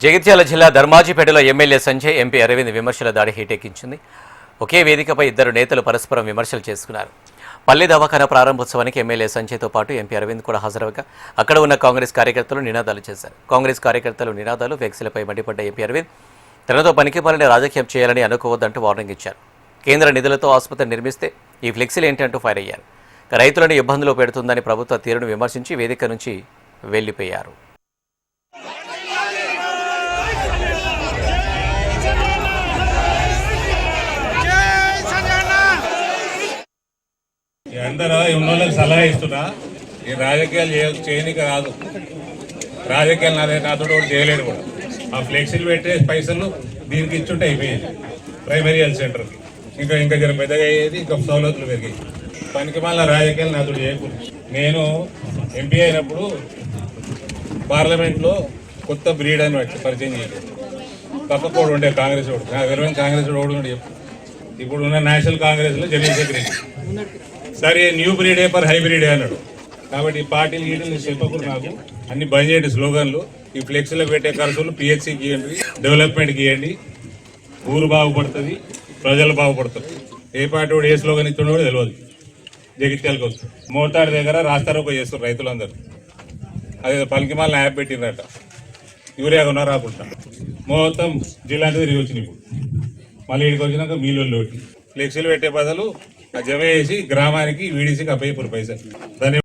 జగిత్యాల జిల్లా ధర్మాజిపేటలో MLA Sanjay, MP Arvind విమర్శల దాడి హీటెక్కించింది. ఒకే వేదికపై ఇద్దరు నేతలు పరస్పరం విమర్శలు చేసుకున్నారు. పల్లె దవాఖానా ప్రారంభోత్సవానికి ఎమ్మెల్యే సంజయ్తో పాటు ఎంపీ అరవింద్ కూడా హాజరవగా అక్కడ ఉన్న కాంగ్రెస్ కార్యకర్తలు నినాదాలు చేశారు. కాంగ్రెస్ కార్యకర్తలు నినాదాలు, ఫ్లెక్సీలపై మండిపడ్డ ఎంపీ అరవింద్ తనతో పనికిమాలిన రాజకీయం చేయాలని అనుకోవద్దంటూ వార్నింగ్ ఇచ్చారు. కేంద్ర నిధులతో ఆసుపత్రి నిర్మిస్తే ఈ ఫ్లెక్సీలు ఏంటి అంటూ ఫైర్ అయ్యారు. రైతులను ఇబ్బందులు పెడుతుందని ప్రభుత్వ తీరును విమర్శించి వేదిక నుంచి వెళ్లిపోయారు. అందరూ ఉన్నోళ్ళకి సలహా ఇస్తున్నా, ఈ రాజకీయాలు చేయనికి రాదు. రాజకీయాలు నాతో కూడా చేయలేడు కూడా. ఆ ఫ్లెక్సీలు పెట్టే పైసలు దీనికి ఇచ్చుంటే అయిపోయేది. ప్రైమరీ హెల్త్ సెంటర్కి ఇంకా జర పెద్దగా అయ్యేది, ఇంకా సౌలతులు పెరిగాయి. పనికి మళ్ళీ రాజకీయాలు నాతో చేయకూడదు. నేను ఎంపీ అయినప్పుడు పార్లమెంట్లో కొత్త బ్రీడ్ అని పరిచయం చేయలేదు. పక్క కూడా ఉండే కాంగ్రెస్ వాడు, నాకు తెలియని కాంగ్రెస్ వాడు ఉండే. ఇప్పుడు ఉన్న నేషనల్ కాంగ్రెస్లో జనరల్ సెక్రటరీ. సరే న్యూ బ్రీడే పర్ హైబ్రిడే అన్నాడు. కాబట్టి ఈ పార్టీలు గీటలు చెప్పకూడదు. నాకు అన్ని బంద్ చేయండి స్లోగన్లు. ఈ ఫ్లెక్సీలో పెట్టే ఖర్చులు పిహెచ్సికి ఇవ్వండి, డెవలప్మెంట్కి ఇవ్వండి. ఊరు బాగుపడుతుంది, ప్రజలు బాగుపడుతుంది. ఏ పార్టీ వాడు ఏ స్లోగన్ ఇస్తుండో కూడా తెలియదు. జగిత్యాలకు వస్తుంది. మోతాడు దగ్గర రాస్తారోకో చేస్తారు రైతులందరూ. అదే పలికిమాలిన యాప్ పెట్టిందట, యూరియా కొన్నా రాకుండా మొత్తం జిల్లా అంతా తిరిగి వచ్చినాయి. ఇప్పుడు మళ్ళీ ఇక్కడికి వచ్చినాక మీలో ఫ్లెక్సీలు పెట్టే బదులు జమ చేసి గ్రామానికి వీడీసీకి అప్పయ్యపూర్ పైసలు.